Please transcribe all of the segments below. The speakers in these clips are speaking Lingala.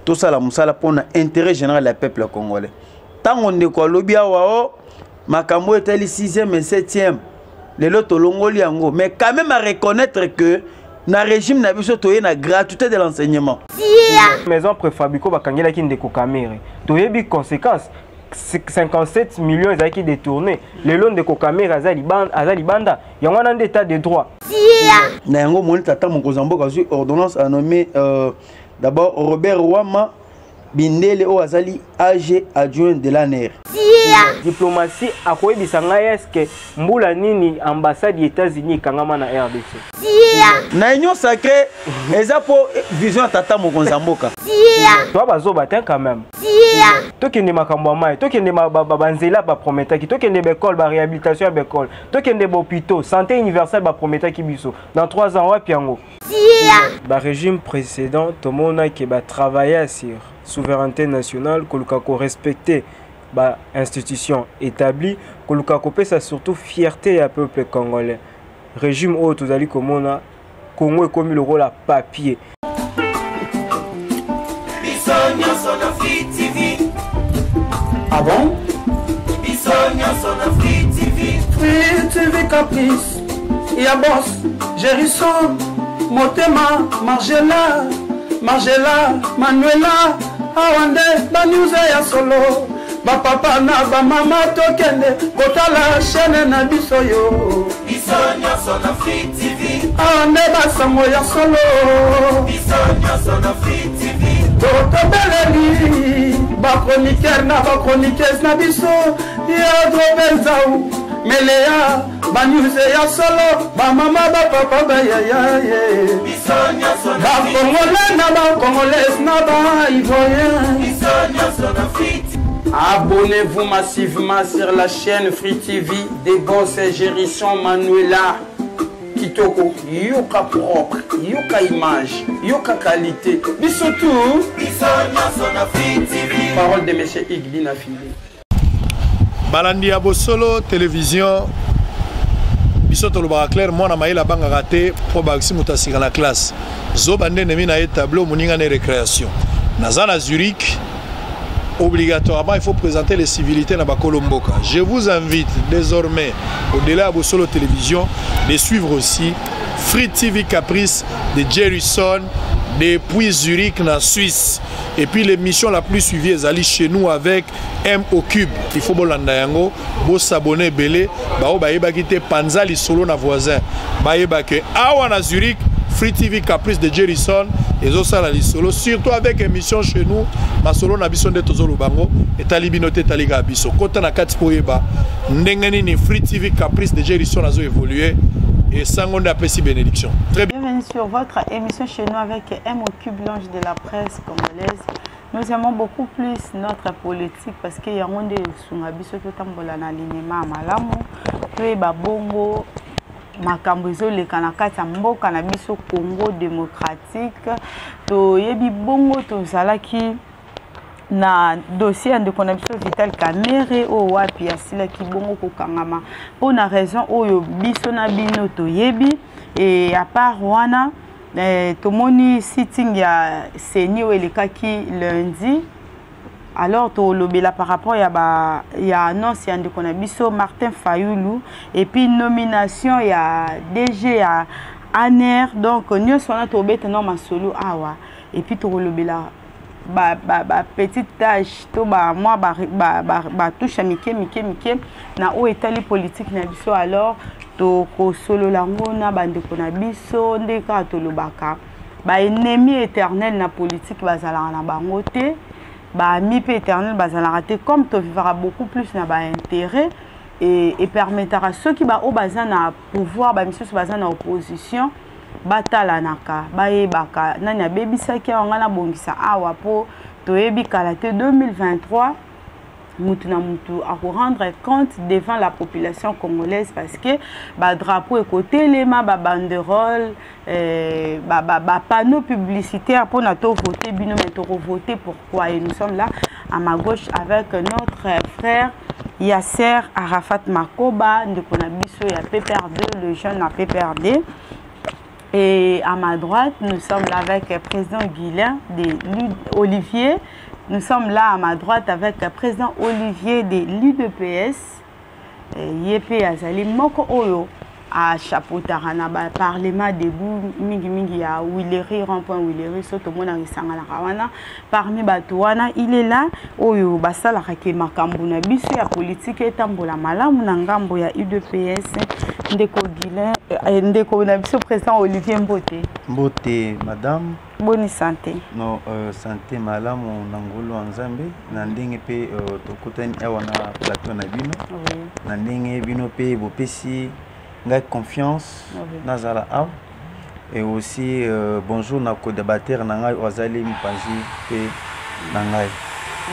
tout ça la musala pour l'intérêt général du peuple congolais. Tant on est quoi lobby awao, makambo est le 6e et 7e, les lots longoli ango, mais quand même à reconnaître que na régime na biso toye na gratuité de l'enseignement. Maison préfabriquée bakangela ki ndeko kamere. Toyebi conséquence 57 millions ezaki détourné. Les lots de Kokamere azali banda, yango na état de droit. Na yango moni tata mokozamboka azui ordonnance a nommé d'abord Robert Wama Bindele o azali AG adjoint de l'ANR. Diplomatie a quoi bisanga est-ce que mbula nini ambassade des États-Unis kangama na RDC. Na union sacrée eza pour vision tata mokozamboka. Toi bazo batin quand même. Toi qui ne makambo mai, toi qui ne banzela ba prometa ki, toi qui ne école ba réhabilitation ba école, toi qui ne hôpitaux, santé universelle ba prometa ki biso. Dans 3 ans wapi yango. Ba régime précédent tomona qui ba travailler sur souveraineté nationale, kolukako respecter ba institution établie, kolukako pesa surtout fierté à peuple congolais. Régime au tozali komona Congo est comme le rôle à papier. Ah bon? Free TV Caprice, Y'a Boss, Gérisson, Motema, Margela, Manuela, Awande, Banyuze ya solo, Papa na mama tokende, Kotala chaîne na biso yo. Bisonya sona Free TV. Awande basango ya solo. Bisonya sona Free TV. Totobeleli, ba chroniqueur na ba chroniqueuse na biso, ya drobenzau. Melea, Banyuze ya solo, ba mama ba papa ba ya. Bisonya sona ba congolais na ba congolaise na ba ivoirien. Bisonya sona Free TV. Abonnez-vous massivement sur la chaîne Free TV des Boss et Gérisson Manuela Kitoko. Yoka propre, yoka image, yoka qualité. Bisoutou. Bisonya sona Free TV. Parole de monsieur Iglina Fili. Balandi Abosolo télévision. Bisoto le clair moi na maïla banga raté pour baxi mutasika na classe. Zobande nemi na tableau moninga ne récréation. Nazana Zurich. Obligatoirement, il faut présenter les civilités dans Bakolomboka. Je vous invite désormais, au-delà de Solo Télévision, de suivre aussi Free TV Caprice de Jerryson depuis Zurich, en Suisse. Et puis l'émission la plus suivie est allée chez nous avec M au Cube. Il faut vous s'abonner, belé, quitter Panzali Solo na voisin. Que Awa Zurich, Free TV Caprice de Jerryson et Zosala Solo, surtout avec émission chez nous, ma solo na bison de Tozolo Bango et Talibinote Taliga Biso. Kota na 4 poeba, Ndengani ni Free TV Caprice de Jerryson a évolué et Sangonde apprécie bénédiction. Très bien. Bienvenue sur votre émission chez nous avec M au Cube, l'ange de la presse congolaise. Nous aimons beaucoup plus notre politique parce qu'il y a un monde Sungabiso tout tambola na linéma malamu, puis babongo. Makambozo le kanakata mboka na biso Congo démocratique to yebi bongo to zalaki na dossier de connexion Vital Kamerhe o wapi asila ki bongo ko kangama pour na raison oyo biso na bino to yebi et à part wana to moni sitting ya seni o elekaki lundi. Alors, tu as par rapport à annonce de biso Martin Fayoulou et puis nomination il y a DG à ANR donc nous sommes en solo awa et puis tu as petite tâche to moi touche mike na o état politique na biso alors to ko solo lango na bande ko na biso ndeka to lobaka ba ennemi éternel na politique bazala na bango te. Bah mi éternel bazala raté comme tu vivras beaucoup plus na ba intérêt et permettra à ceux qui ba au bazana pouvoir ba monsieur bazana opposition batala naka ba ebaka nanya bebisa ki ngana bongisa awa po to yebi kalate 2023 mutu na mutu à rendre compte devant la population congolaise parce que ba drapeau et côté les ma ba banderole ba panneau publicitaire pour notre voter bino mais voter pourquoi et nous sommes là à ma gauche avec notre frère Yasser Arafat Makoba de Konabiso et à PPR2 le jeune à PPR2 Et à ma droite, nous sommes là avec le président Guilain de Olivier. Nous sommes là à ma droite avec le président Olivier de l'UDPS. Yépé Azali Moko Oyo à chapeautara na ba parlement debout mingi ya Willery rond-point Willery soto mona risanga na kawana parmi batuana il est là oyo basala ke makambo na biso ya politique etambola malamu na ngambo ya UDPS ndeko Guilain ndeko na biso président Olivier Mbote madame bonne santé no santé malamu na ngolo nzambe na ndenge pe tokutani awa na plateau na bino na ndenge bino pe bopesi ngai confiance nazala am et aussi bonjour na co-débatteur na ngai ozali mpanzi pe na ngai.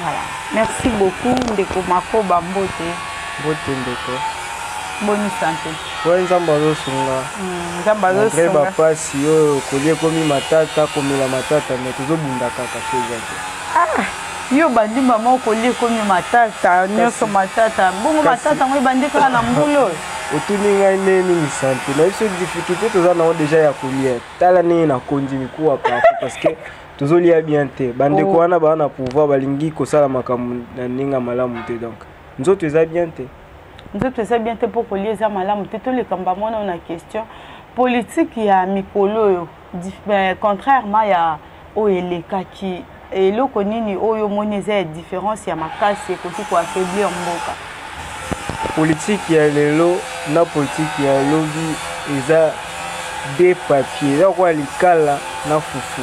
Voilà, merci beaucoup ndeko Makoba Mbote ndeko bonne santé ouais nzambazo sunga nzambazo sunga ba pasi yo kolie komi matata komela matata mais tozobunda kaka chose yo bandi mama kolie komi matata nyoso matata bongo matata ngo bandi kala na mbulo otuni ngai neni ni santé na biso difficulté toza na déjà ya kolia tala nini na kondi mikuwa parce que tozolia bien te bande ko wana ba na pouvoir balingi kosala makambo na ninga malamu te donc nzoto eza bien te nzoto eza bien te pour kolia eza malamu te to le kamba mona na question politique ya mikolo yo contrairement ya oyelekaki eloko nini oyo moni eza différence ya makasi ekoti ko affaiblir mboka politique ya lelo na politique ya lobi eza des papiers eza kwa likala na fufu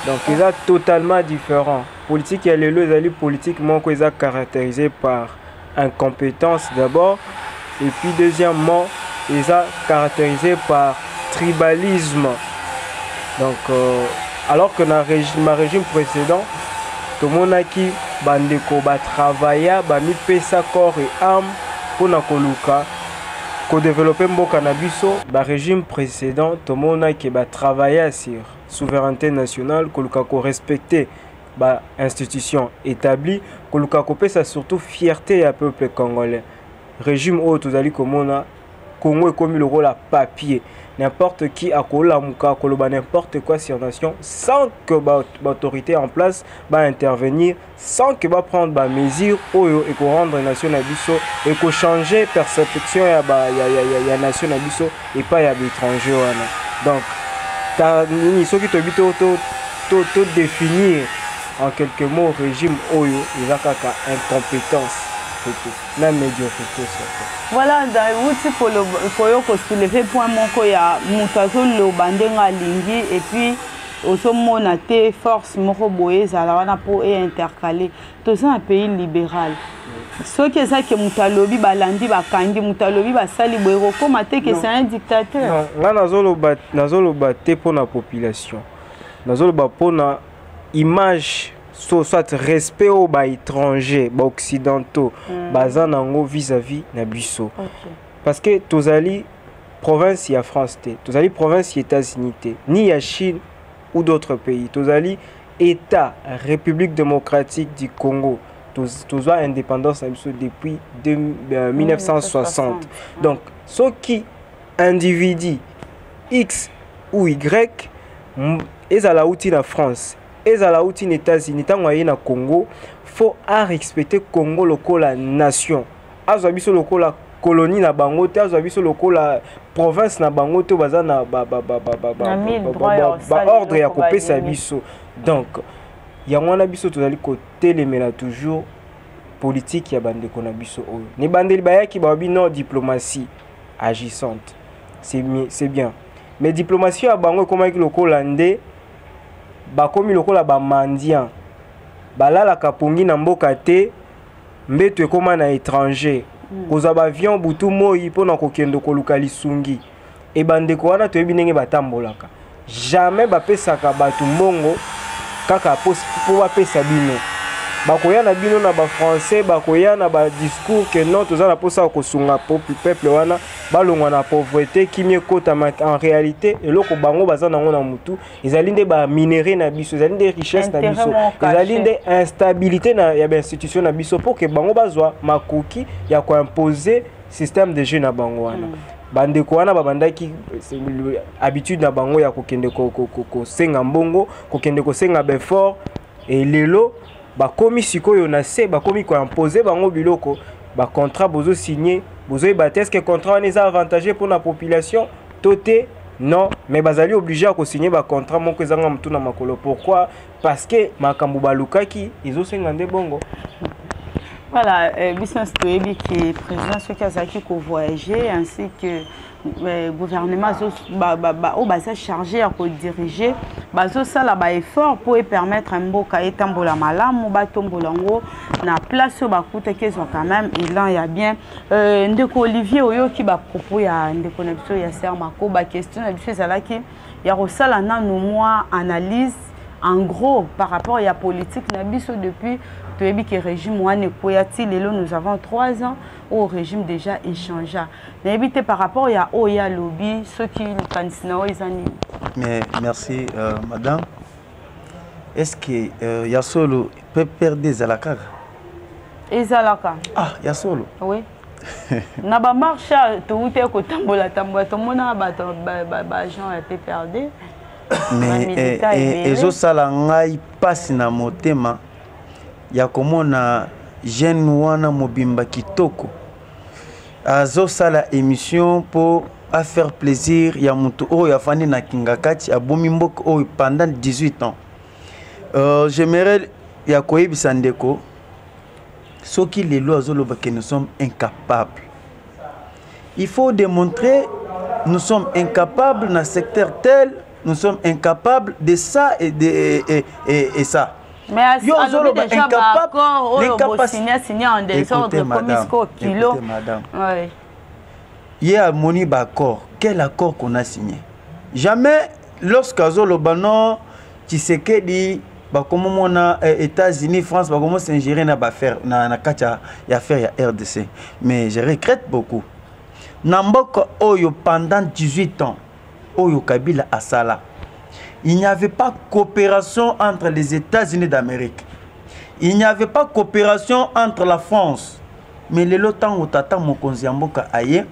donc eza totalement différent politique ya lelo ezali politique moko eza caractérisée par incompétence d'abord et puis deuxièmement eza caractérisée par tribalisme donc alors que dans ma régime précédent tout le monde a qui bandeko ba travailler ba mi pesa corps et âme pour na koluka ko développer mboka na biso ba régime précédent tout le monde a qui ba travailler sur souveraineté nationale koluka ko respecter ba institution établie koluka ko pesa surtout fierté ya peuple congolais régime au tozali komona Congo est comme le rôle à papier. N'importe qui a n'importe quoi sur nation sans que l'autorité en place va intervenir, sans que va prendre des mesures et qu'on rendre la nation à biso et qu'on changer perception ya nation à biso et pas ya l'étranger. Donc, il faut que tu définir en quelques mots régime oyo il a incompétence. La médiocrité voilà dans outil pour soulever point moko ya mutazo lo bandenga lingi et puis oso monate force moko boye zala wana pour intercaler tous un pays libéral ce qui est ça que mutalobi balandi bakangi mutalobi basali boye comme que c'est un dictateur là nazolo baté pour la population nazolo ba pour na image soit respect aux étrangers, aux occidentaux, bazanango vis-à-vis na biso. Parce que tozali province ya France te, tozali province ya États-Unis te, ni ya Chine ou d'autres pays. Tozali État République démocratique du Congo. Toza indépendance na biso depuis 1960. Donc ceux qui individu X ou Y ezala outi na France. Ezala outi aux États-Unis, tango na Congo, faut respecter Congo lokola nation. Azwa biso lokola colonie na bango te, azwa biso lokola province na bango te bazana ordre ya kopesa biso. Donc yango na biso tozali ko telemela toujours politique ya bandeko na biso oyo. Ni bandeli bayaki babi non diplomatie agissante. C'est bien. Mais diplomatie ya bango comme avec lokola ndé bakomi lokola ba mandian balala kapungi na mboka te mbeto ekoma na étranger koza ba avion butu moi pona kokendo koluka lisungi e bandeko wana toyebi ndenge batambolaka jamais bapesaka batu mbongo kaka po bapesa bino bakoya na bino na ba français bakoya na ba discours que non toza na posa kosunga peuple wana balongwa na pauvreté qui mieux kota en réalité eloko bango baza nango na mutu ezali nde ba minerai na biso ezali nde richesse na biso ezali nde instabilité na ya ba institution na biso pour que bango bazwa makoki ya ko imposer système de jeu na bango wana bandeko wana babandaki habitude na bango ya kokende kosenga mbongo kokende kosenga befort et lelo bakomi sikoyo na se bakomi koimposer bango biloko bacontrat bozo signé bozo yeba est-ce que contrat wana eza avantageux pour la population toté non mais bazali obligé à signer bacontrat moko ezanga mutu na makolo. Pourquoi? Parce que makambo balukaki ezosenga nde bongo. Voilà, business toyebi qui président ceux qui a voyager ainsi que le gouvernement est chargé à diriger ça là effort pour permettre un beau cahier tambola malamu batombolango na place au bakuta qu'ils ont quand même il y a bien ndeko Olivier oyo qui ba propos ya ndeko na biso ya ser mako ba question na biso ezala ki ya rosala na no mois analyse en gros par rapport à la politique na biso depuis que le régime nous avons 3 ans où le régime déjà échangé. N'habitez par rapport à Oya Lobby, ceux qui mais merci madame. Est-ce que Yasolo peut perdre des alakar? Ezalaka. Ah, Yasolo. Oui. Na ba marche to ute ko tambola to mona ba gens été perdus. Mais ezo sala ngai passe na motema. Ya komona jeune wana mobimba kitoko azo sala émission pour faire plaisir ya mutu oyo afandi na kingakati abomi mboko oyo pendant 18 ans. J'aimerais ya koyebisa ndeko soki lelo azoloba que nous sommes incapables. Il faut démontrer nous sommes incapables dans le secteur tel, nous sommes incapables de ça et ça. Mais alors déjà d'accord signé en désordre comme isco kilo. Oui. Il y a moni accord. Quel accord qu'on a signé? Jamais lorsqu'azolo banon Tshisekedi ba comme on a États-Unis, France ba comment s'ingérer na ba faire na kacha ya faire ya RDC. Mais je regrette beaucoup. Namboko oyo pendant 18 ans oyo Kabila asala. Il n'y avait pas coopération entre les États-Unis d'Amérique. Il n'y avait pas coopération entre la France. Mais le temps où tata mokonzi mboka aye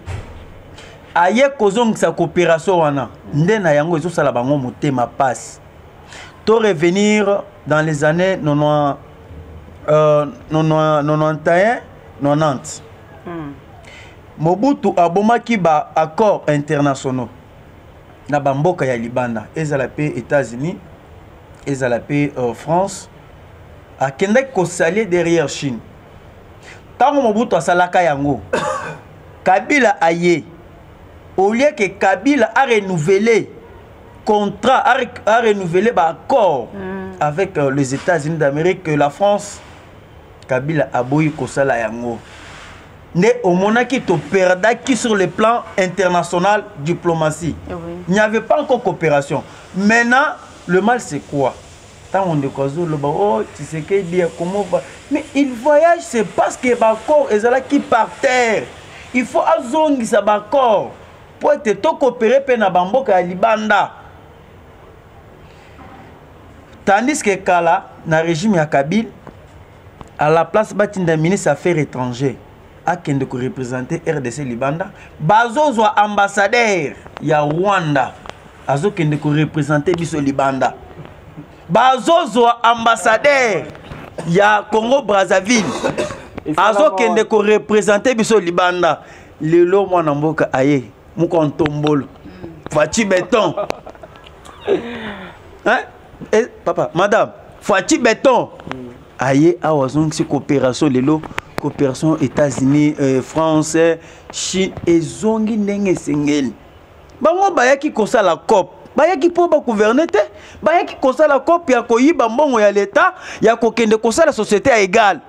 kozong sa coopération wana ndena yango ezo sala bango motema passe. To revenir dans les années 91 90. Mobutu abomaki ba accords internationaux. Na bamboka ya Libanda, ezala pe États-Unis, ezala pe France, a kendek ko salier derrière Chine. Tango Mobutu asalaka yango, Kabila aye, au lieu que Kabila a renouvelé contrat, a renouvelé accord avec les États-Unis d'Amérique, la France, Kabila a boyi ko sala yango. Ne au monaki to perdaki sur le plan international diplomatie. Oui. Il n'y avait pas encore coopération. Maintenant, le mal c'est quoi? Tant on décoise le oh, tu sais que dire comment va. Mais il voyage, c'est parce que Bakor est là qui par terre. Il faut azongi sa Bakor pour être to coopérer pe na bamboka Libanda. Tandis que Kala, na régime ya Kabila, à la place batinda ministre affaires étrangères. A qui représenter RDC Libanda, bazo ambassadeur ya Rwanda, azo qui représenter biso Libanda, bazo ambassadeur ya Congo Brazzaville, azo qui représenter biso Libanda. Lelo mwana mboka aye, mukontombolo, Fati béton, hein? Eh, papa, madame, Fati béton, aye awazong si coopération lelo. Coopération États-Unis, France, Chine et zongi ndenge sengeli. Bango bayaki kosa la COP. Bayaki po ba gouverner te. Bayaki kosa la COP ya koyiba mbongo ya l'État, ya kokende kosa la société à égal.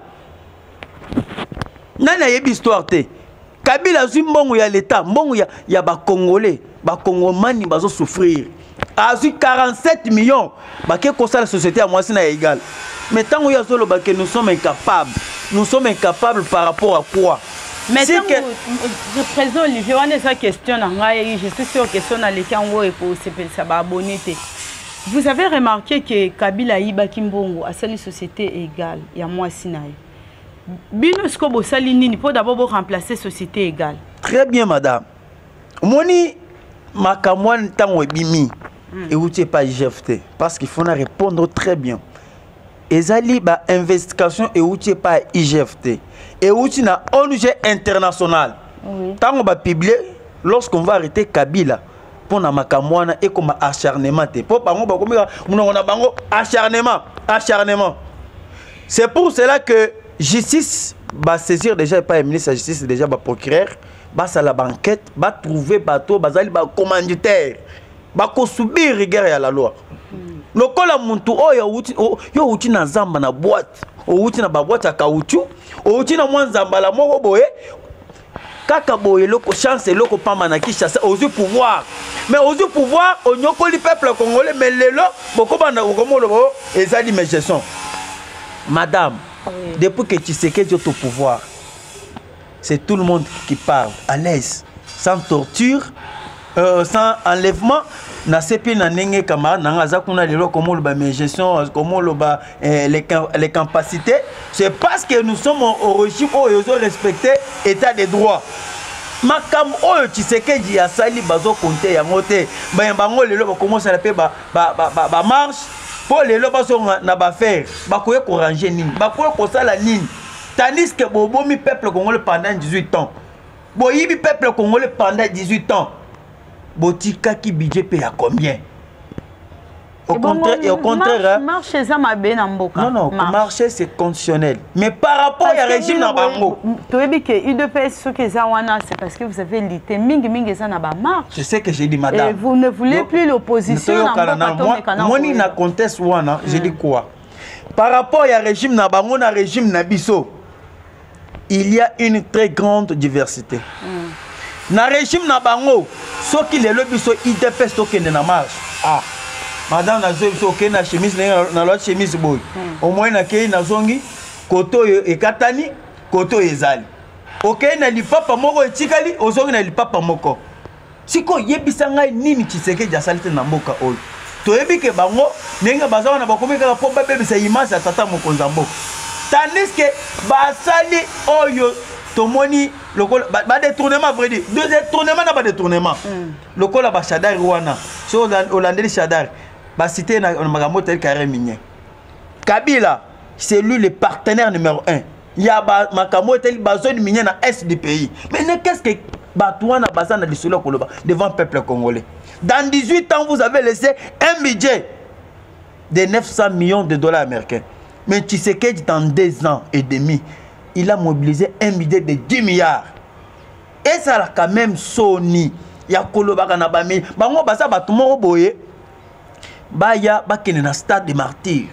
Nana yebi histoire te. Kabila zui mbongo ya l'État, mbongo ya ba Congolais, ba Congomani bazo souffrir. Azui 47 millions. Baké kosa la société à moisi na égal. Mais tant que nous sommes incapables. Nous sommes incapables par rapport à quoi? Mais si que le président Olivier, on a cette question, je suis sûr que question dans les cas où ça va abonner. Vous avez remarqué que Kabila Iba Kimbongo a cette société égale. Il y a moi Sinaï. Binosko Bossalinini pour d'abord remplacer société égale. Très bien, madame. Moni makamwan tango bimi et où tu pas IGFT parce qu'il faut répondre très bien. Ezali ba investigation et où tu pas IGFT et où tu na ONG international. Tango ba publier lorsqu'on va arrêter Kabila pour na makamwana et comme acharnement te pour bango ba komika munona bango acharnement. C'est pour cela que justice va saisir déjà pas le ministre de la justice déjà ba procureur ba la banquette ba trouver bateau bazali ba commanditaire ba ko subir rigueur ya la loi. Lokola muntu oyo yo uti na zamba na boîte uti na ba boîte ya caoutchouc uti na mwa zamba moko boye kaka boye loko chance loko pamba na Kinshasa ozu pouvoir mais ozu pouvoir onyokoli peuple congolais mais lelo boko banda okomolo bo ezali mes gestion madame depuis que tu sais que tu as ton pouvoir c'est tout le monde qui parle à l'aise sans torture sans enlèvement na sepi na nenge camarade na ngaza kuna lelo komolo ba mes gestion komolo ba les capacités c'est parce que nous sommes au régime où ils ont respecté état de droit makam oyo Tshisekedi ya sali bazo compter ya moté ba bango lelo ba commencer la pe ba marche pour lelo bazo na ba faire ba koye ko ranger nini ba koye ko sala nini tandis que bobomi peuple congolais pendant 18 ans boyibi peuple congolais pendant 18 ans botika qui budget paye à combien? Au contraire, marché ça m'a bien en boca. Non, marché c'est conditionnel. Mais par rapport au régime na bango, tu as dit que il de faire ce que ça wana c'est parce que vous avez lité mingi ça na ba marche. Je sais que j'ai dit madame. Et vous ne voulez plus l'opposition moi ni na conteste wana, j'ai dit quoi? Par rapport au régime na bango na régime na biso, il y a une très grande diversité. Na régime na bango soki lelo biso IDPS tokende na marche madame na zo biso okende na chemise na lot chemise boy au moins na kei na zongi koto ekatani koto ezali okende na lipapa moko etikali ozongi na lipapa moko siko yebisa ngai nini Tshisekedi asalite na mboka oyo toyebi ke bango ndenge bazawa na bakomi kaka po babebisa image ya tata mokonzi ya mboka tandis que basali oyo tomoni lokola ba détournement vrai dire deux détournements na ba détournement lokola ba Shadari wana so holandais Shadari ba cité na makambo tel carré minier Kabila c'est lui le partenaire numéro 1 il y a ba makambo tel ba zone minier na est du pays mais qu'est-ce que batouana bazana de solo koloba devant peuple congolais dans 18 ans vous avez laissé un budget de 900 millions de dollars américains mais Tshisekedi dans 2 ans et demi il a mobilisé un budget de 10 milliards. Et ça a quand même Sony. Il y a Kolobaka na bami. Bango basa batumoro boye. Baya bakene na stade de martyrs.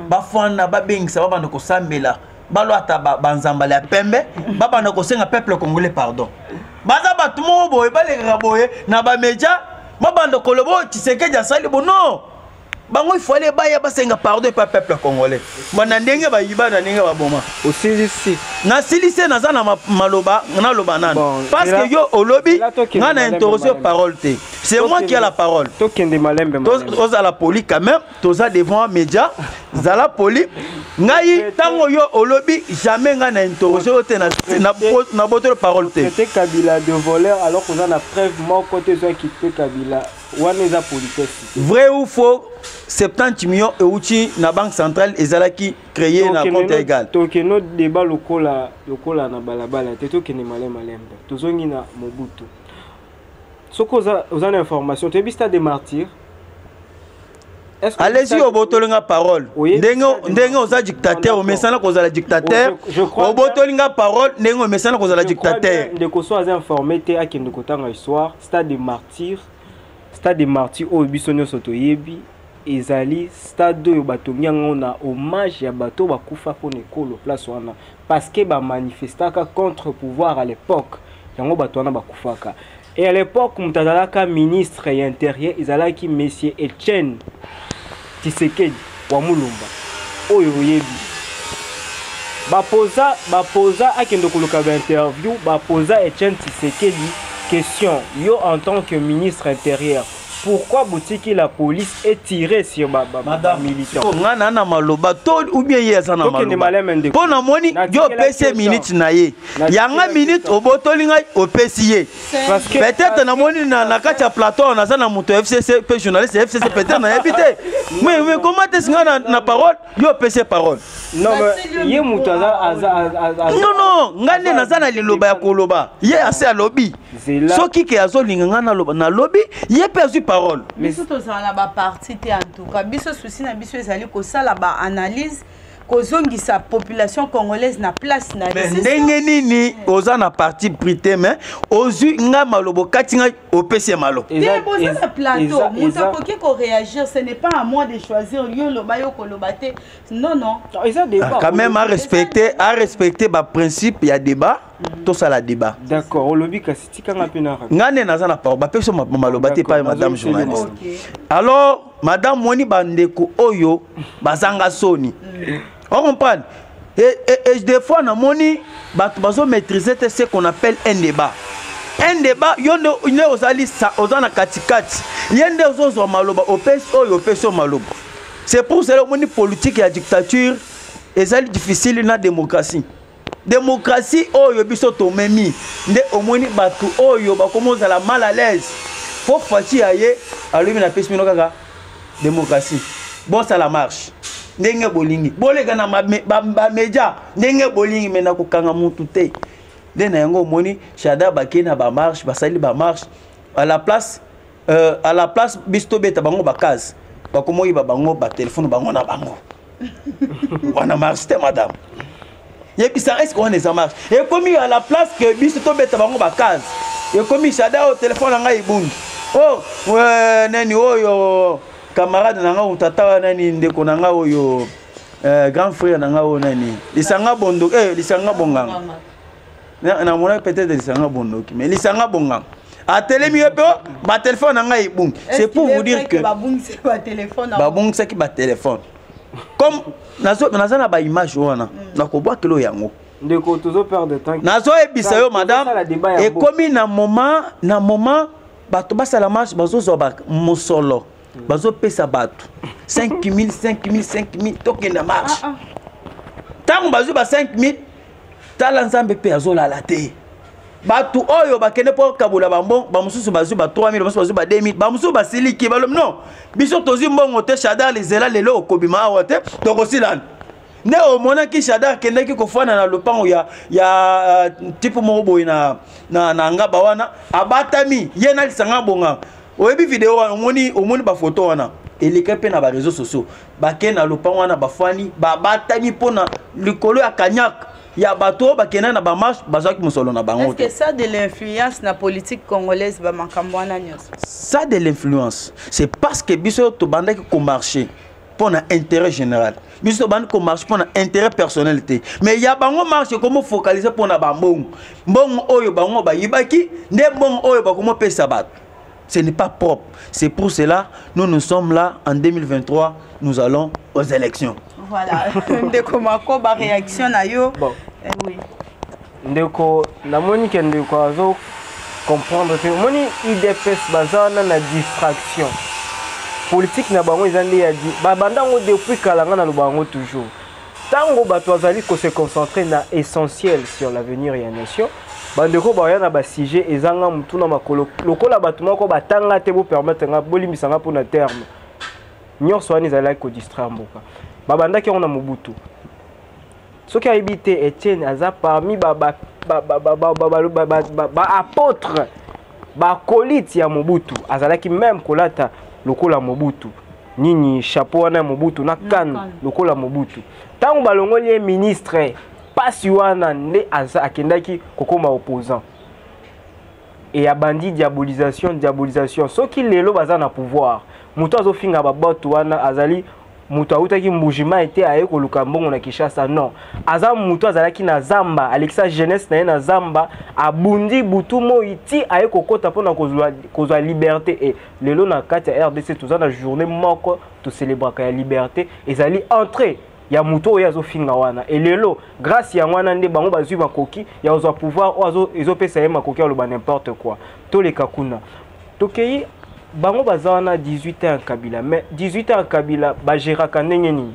Bafana babengisa babanda ko sambela. Balo ata banzambala ya pembe. Babanda ko senga peuple congolais pardon. Basa batumoro boye baleka boye na ba media. Babanda ko lobo Tshisekedi asali bo non. Bango il faut aller baya basenga pardon pas peuple congolais. Bana ndenge ba yiba na ndenge ba boma. Aussi ici. Na silise na za na maloba na loba nana. Parce que yo olobi na na interroger parole te. C'est moi qui a la parole. Tokende malembe. Toza la poli quand même, toza devant média, za la poli. Ngai tango yo olobi jamais nga na interroger te na boto parole te. C'était Kabila de voleur alors qu'on a la preuve mon côté soit quitter Kabila. Waneza politesse. Vrai ou faux? 70 millions euti na banque centrale ezalaki créé na compte égal. Tokeno débat lokola na balabala te tokene malembe. Tozongi na Mobutu. Soko za information te bista des martyrs. Allez-y au botolinga parole. Ndenge oza dictateur, omesana kozala dictateur. Au botolinga parole, ndenge omesana kozala dictateur. De ko so az informé te akende kotanga histoire, stade des martyrs. Stade des martyrs au bisonyo soto yebi. Ezali stade oyo batongi yango na hommage ya bato bakufa po nekolo place wana parce que ba manifestaka contre pouvoir à l'époque yango bato wana bakufaka et à l'époque mutazalaka ministre ya intérieur ezalaki monsieur Etienne Tshisekedi wa Mulumba oyo yebi baposa akende koluka ba interview baposa Etienne Tshisekedi question yo en tant que ministre intérieur pourquoi boutique la police est tirée sur madame militant ngana na maloba to ou bien yesa na maloba po na moni yo pese minute na ye yanga minute obotoli ngai opesi ye peut-être na moni na kati ya plateau na za na moto FCC pe journaliste FCC peut-être na habité mais comment est-ce ngana na parole yo pese parole non mais ye moto non ngane na za na liloba ya koloba ye ase alobi soki ke azolinga ngana na lobi ye perdu parole mais surtout ça la ba partie en tout cas biso souci na biso ezali ko sala ba analyse kozongi sa population congolaise na place na ndenge nini oza na parti prité mais ozu nga malobo katinga opesi malo te boza na plateau muta koki ko réagir ce n'est pas à moi de choisir yo loba yo kolobate non quand même à respecter ba principe ya débat tout ça la débat d'accord olobi kasi tikanga pena ngane naza na parole ba peso maloba te pa madame journaliste alors madame moni bandeko oyo bazanga soni on comprend et des fois na moni bazo maîtriser ce qu'on appelle un débat yondo ne ozali sa ozana katikati yende ozo maloba opeso maloba c'est pour cela moni politique et dictature ezali difficile na démocratie oyo biso to memi nde omoni batu oyo bakomoza la mal à l'aise faut fati aye alumi na pesi mino kaka démocratie bon ça la marche ndenge bolingi bolega na ba media ndenge bolingi mena ko kanga mutu te de na yango omoni shada bakena ba marche basali ba marche à la place bisto beta bango bakaze bakomoyi bango ba téléphone bango na bango wana marche te madame et puis ça reste qu'on est en marche et comme à la place que bisto beta bango bakaze et comme shada au téléphone nga ibundi nani oyo camarade nanga utata nani ndeko nanga oyo grand frère nanga o nani lisanga bondo lisanga bonganga na mona peut-être lisanga bondo mais lisanga bonganga a telemi yope ba téléphone nanga ibung c'est pour vous dire que babungisa ba téléphone babungisa ki ba téléphone comme nazo na ba image wana na ko boa kilo yango ndeko tozo perdre de temps nazo ebisa yo madame et comme na moment bato basala marche bazo zoba mosolo bazo pesa bato 5000 tokenda marche tango bazo ba 5000 tala nzambe pe azolala te bato oyo bakende po kabula bambon bamususu bazo ba 3000 bamususu bazo ba 2000 bamususu basiliki balom non biso tozi mbongo te Shadar lezela lelo okobima awa te tokosilana ne omona ki Shadar kende ki kofana na lopango ya tipo moko boy na ngaba wana abatami yena lisanga bonga oyebi vidéo omoni ba photo wana elika pe na ba réseaux sociaux bakena lopango wana bafani babatami pona likolo ya kanyak ya bato bakena na ba marche bazaki musolo na bango. Est-ce que ça de l'influence na politique congolaise ba makambo wana nyos? Ça de l'influence, c'est parce que biso to bandaki ko marcher pour un intérêt général. Biso to bandaki ko marcher pour un intérêt personnel té. Mais ya bango marche comment focaliser pour na ba mbongo. Mbongo oyo bango ba yibaki, nde mbongo oyo ba comment pesa bat. Ce n'est pas propre. C'est pour cela nous sommes là en 2023, nous allons aux élections. Voilà. Ndeko mako ba réaction na yo. Bon. Oui. Ndeko na moni ke ndeko azo comprendre que moni IDPS bazana na distraction. Politique na bango ezandi ya di ba bandango depuis kalanga na lubango toujours. Tango bato azali ko se concentrer na essentiel sur l'avenir ya nation. Bandeko ba na ba sujet ezanga mutuna makolo lokola bato moko batanga te bo permettre nga bolimbisa nga pour na terme. Nyonso ani zala ko distraire mboka. Babanda qui on a Mobutu. Ce qui a habité Etienne Aza parmi apôtre, acolyte ya Mobutu. Azala qui même kolata lokola Mobutu. Nini chapeau na Mobutu na kan lokola Mobutu. Tango balongoli ministre pasi wana nde Aza akendaki kokoma opposant. Et a bandi diabolisation. Ce qui lelo baza na pouvoir. Muto azo finga baboto wana azali mutu autaki mbujima ete aye koluka mbongo na Kinshasa non aza mutu azalaki na zamba Alexa jeunesse na ye na zamba abundi butu moiti aye kokota pona kozwa liberté et lelo na kati ya RDC toza na journée moko to célébraka ya liberté ezali entrée ya mutu oyo azofinga wana et lelo grâce ya wana nde bango bazwi makoki ya ozwa pouvoir oyo ezopesa ye makoki aloba n'importe quoi to leka kuna tokei bango bazana 18 ans Kabila, mais 18 ans Kabila ba gérera kanenge ni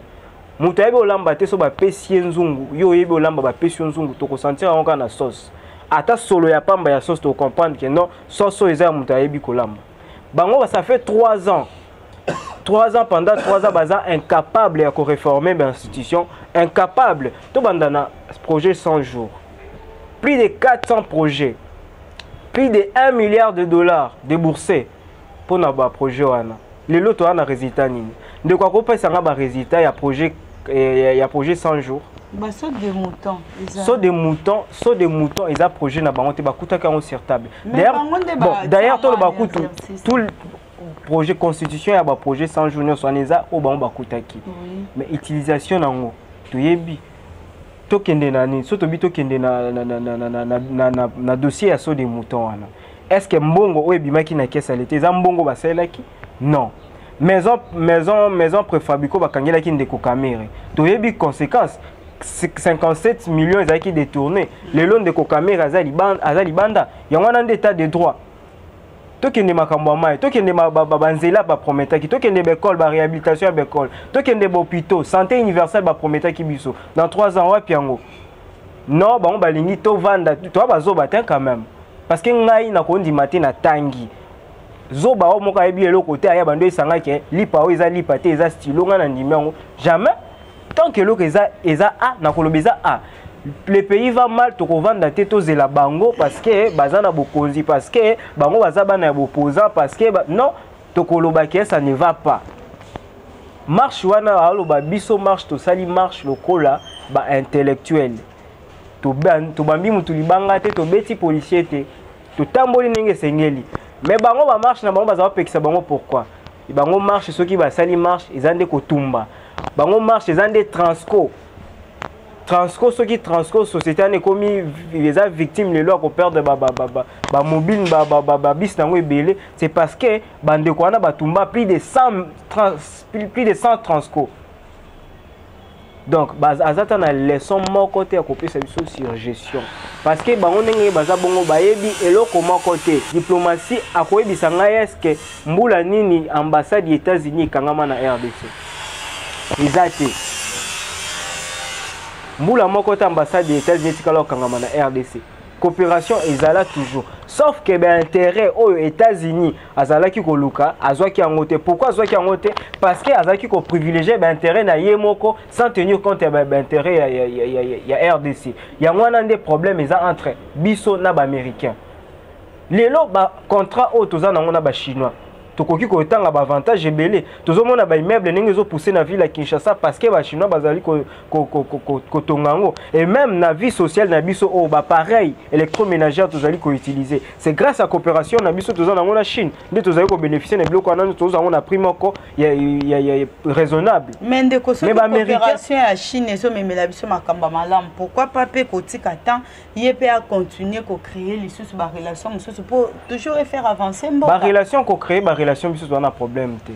mutu ayebe olamba te so ba pesi nzungu yo yebe olamba ba pesi nzungu to ko sentir encore na sauce ata solo ya pamba ya sauce to comprendre que non sauce eza mutu ayebi kolamba bango ça fait 3 ans 3 ans pendant 3 ans baza incapable à réformer l'institution incapable to bandana projet 100 jours plus de 400 projets plus de 1 milliard de dollars déboursés pour na ba projet wana les loto wana résultat nini de quoi ko pesa nga ba résultat ya projet 100 jours bah saut de moutons saut de moutons ils a projet na bango te bakuta ka on sur table d'ailleurs tout le bakutu tout le projet constitution ya ba projet 100 jours no soaneza o bango bakutaki mais utilisation nango toyebi tokende nani so tobi tokende na dossier ya saut de moutons wana est-ce que mbongo o ebimaki na caisse l'été za mbongo baselaki non maison préfabriquée bakangelaki ndeko kamere toyebi conséquence 57 millions ezalaki détourné le long de kokamere azali banda yango wana nde état de droit tokende makambo ya mai tokende banzela baprometaki tokende bekole baréhabilitation ya bekole tokende bopito santé universelle baprometaki biso dans 3 ans wapi yango non bango balingi tovanda toa bazoba te quand même parce que ngai nakondima te na tangi zoba o moko ayebi eloko te aya bando esangaki lipa o eza lipa te eza stylo nga na ndimi yango jamais tant que eloko eza a nakoloba eza a le pays va mal tokovanda te tozela bango parce que baza na bokonzi parce que bango baza bana ya boposant parce que non tokoloba ke ça ne va pas marche wana aloba biso marche tosali marche lokola ba intellectuel to bambi mutu libanga te to beti policier te to tamboli ndenge sengeli mais bango ba marche na bango baza pekisa bango pourquoi bango marche ceux qui ba sali marche ezande kotumba bango marche ezande transco ceux qui transco société ane komi les victimes les lois ko perdre ba mobile bis nango ebele c'est parce que bande ko wana batumba plus de 100 transco donc azata na leçon moko te ya kopesa biso sur gestion parce que bango ndenge baza bongo bayebi eloko moko te diplomatie akoyebisa ngai est-ce que mbula nini ambassade des États-Unis kangama na RDC ezate mbula moko te ambassade des États-Unis tikala kangama na RDC coopération ezala toujours sauf que ben intérêt aux États-Unis azalaki koluka azwaki yango te pourquoi azwaki yango te parce que azalaki ko privilégier ben intérêt na yemoko sans tenir compte ben intérêt ya RDC yango wana des problèmes eza entre biso na ba américain lelo ba contrat o toza nango na ba chinois tokoki ko tanga ba avantage ebele tozomona ba immeuble ndenge zo pousser na ville ya Kinshasa parce que ba chinois bazali ko tongango et même na vie sociale na biso o ba pareil électroménager tozali ko utiliser c'est grâce à coopération na biso toza nango na Chine nde tozali ko bénéficier na biloko wana toza nango na prix moko ya raisonnable mais ndeko so coopération ya Chine ezo memela biso makamba malamu pourquoi pas pe kotika tant yepe a continuer ko créer les sous ba relation pour toujours faire avancer mboka ba relation ko créer relation biso on a problème te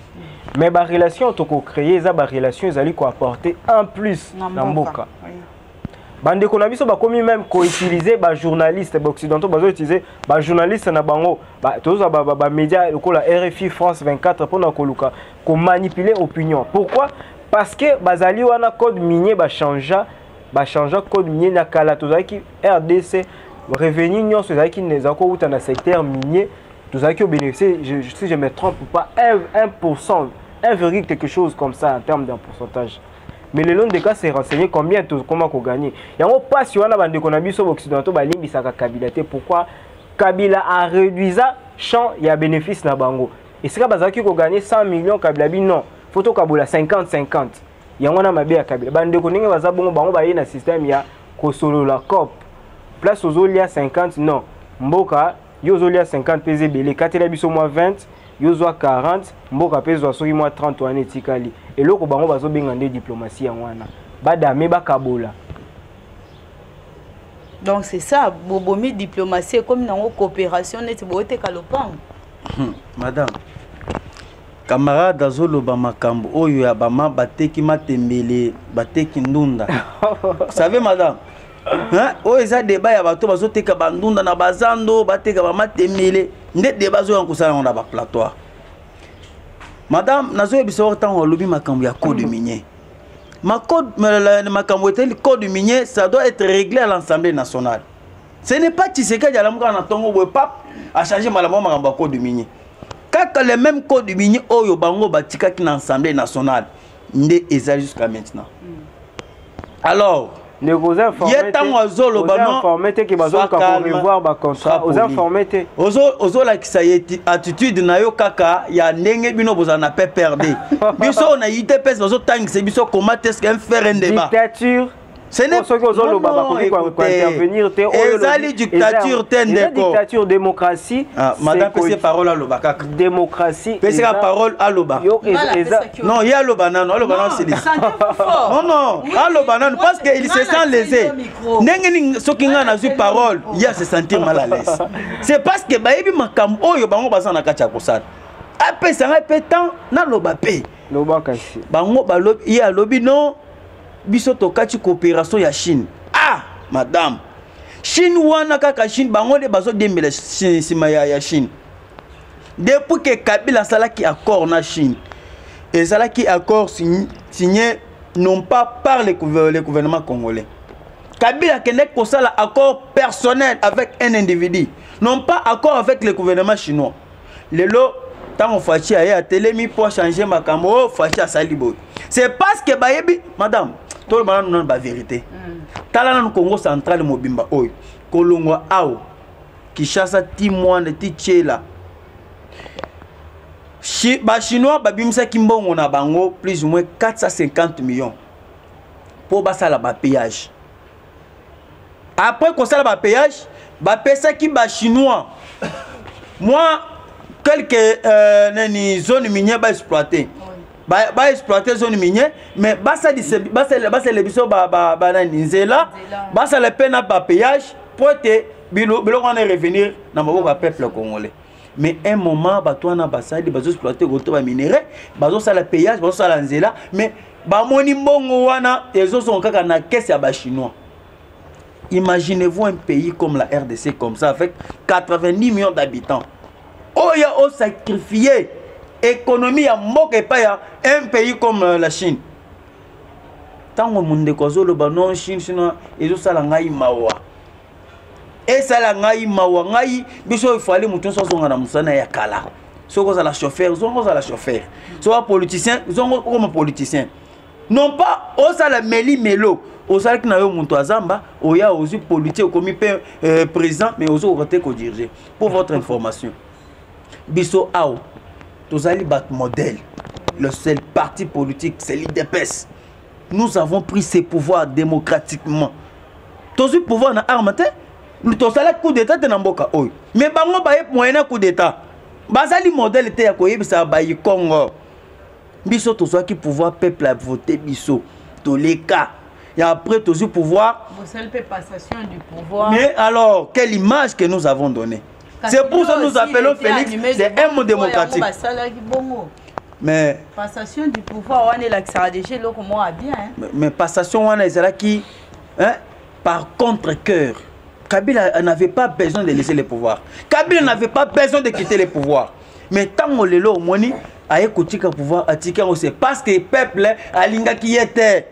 mais ba relation to ko créer za ba relation ezali ko apporter en plus na mboka bande ko na biso ba komi même ko utiliser ba journaliste ba occidentaux ba utiliser ba journaliste na bango ba toza ba média ko la RFI France 24 pour na ko luka ko manipuler opinion pourquoi parce que bazali wana code minier ba changer code minier na kala tozaki RDC revenu nyonso ezaki nezako uta na secteur minier tous ceux qui ont bénéficié, si je ne me trompe pas, 1%, 1, quelque chose comme ça en termes d'un pourcentage. Mais le long des cas, c'est renseigné combien comment qu'on gagne. Il y a un pas si on a bandé qu'on a mis sur l'Occidentaux, Kabila. Pourquoi Kabila a réduit ça, champ, il y a bénéfice na bango. Et c'est là qu'on gagne 100 millions Kabila, non. Photo Kabula 50-50. Il y a un mabé à Kabila. Bandé qu'on a bango, bango baye na système, il y a Kosolo la COP. Place aux Olia 50, non. Mboka. Yozolia 50 PZ belé, katela biso moi 20, yozoa 40, mboka pezo soki moi 30 wana etikali. Et loko bango bazo benga nde diplomatie wana. Badame bakabola. Donc c'est ça, bobomi diplomatie comme nango coopération net bote kalopang. Madame. Camarade azoloba makambo oyo ya bama bateki matembele, bateki ndunda. Vous savez madame? Hein? Oh, ils ont débat ya bato bazoteka bandunda na bazando bateka ba matemele nde débat zo yankusala na ba plateau. Madame, nazo biso tant lobby makambo ya code minier. Ma makambo était le code minier, ça doit être réglé à l'Assemblée nationale. Ce n'est pas Tshisekedi alamuka na tongo boy pap a changé malambo makambo code minier. Quand le même code minier oyo bango batika ki na Assemblée nationale, ndé ezali jusqu'à maintenant. Alors, ne vous informez que bazo ka revoir ba contrat aux informés ozo la ki sa attitude na yo kaka ya ndenge bino bozana pe perdre biso na yite pesa bazo tangise biso comment est-ce qu'un faire un débat dictature ce n'est pas intervenir ezali dictature dictature démocratie madame pese parole à loba kaka démocratie pese ka parole à loba non il y a loba non c'est non à loba non parce que il se sent lésé ndenge soki nga na parole il y a se sentir mal à l'aise c'est parce que bayebi makambo oyo bango bazana kacha kosala apesa nga petan na loba pe loba kasi bango balobi il y a lobi non biso tokati coopération ya Chine. Ah, madame. Chine wana kaka Chine bango de bazo dembela sima ya Chine. Depuis que Kabila salaki accord na Chine. Et salaki accord signé non pas par le gouvernement congolais. Kabila kende ko sala accord personnel avec un individu, non pas accord avec le gouvernement chinois. Lelo tant Fachi a telemi pour changer makambo Fachi a salibo. C'est parce que bayebi madame tout le monde n'a pas vérité. Talana no Congo central mobimba oy. Kolongwa ao. Kishasa timwane tichela. Ba chinois babimisa kimbongo na bango plus ou moins 450 millions. Pour basala ba péage. Après qu'on sala ba péage, ba pesa ki ba chinois. Moi quelques zone minière ba exploiter. Ba exploiter zone minière mais basa le biso ba nani nzela basa le peine ba péage pour te bilo on revenir na maboko peuple congolais mais un moment batwana basali bazo exploiter goto ba minerai bazo sala péage bazo sala nzela mais ba moni mbongo wana ezo son kaka na caisse ya ba chinois. Imaginez-vous un pays comme la RDC comme ça avec 90 millions d'habitants. Oh ya o sacrifié économie à mboka pas ya un pays comme la Chine. Tant que monde kozo le banon Chine sinon ezo sala ngai mawa. Et sala ngai mawa ngai biso il fallait muton so zonga na musana ya kala. Soko za la chauffeur, zongo za la chauffeur. So politicien, zongo comme politicien. Non pas o sala meli melo, o sala ki na yo muntu azamba, o ya ozu politique comme président mais ozo côté ko diriger. Pour votre information. Biso ao Tozali bat modèle. Le seul parti politique, c'est l'IDPS. Nous avons pris ces pouvoirs démocratiquement. Tozu pouvoir na armate, nous tozala coup d'état de namboka oy. Mais bango baye moyen coup d'état. Bazali modèle était ya koyebisa bayi Congo. Biso tozwa ki pouvoir peuple a voter biso. Toleka. Et après tozu pouvoir. Vous seul passation du pouvoir. Mais alors, quelle image que nous avons donnée? C'est pour ça que nous appelons Félix, c'est un mot démocratique. Mais passation du pouvoir, on est là que ça a déjà le comment bien. Mais passation, on est là qui, par contre-cœur, Kabila n'avait pas besoin de laisser le pouvoir. Kabila n'avait pas besoin de quitter le pouvoir. Mais tant qu'on est là au moni, a écouté le pouvoir, a tika aussi parce que le peuple a linga qui était.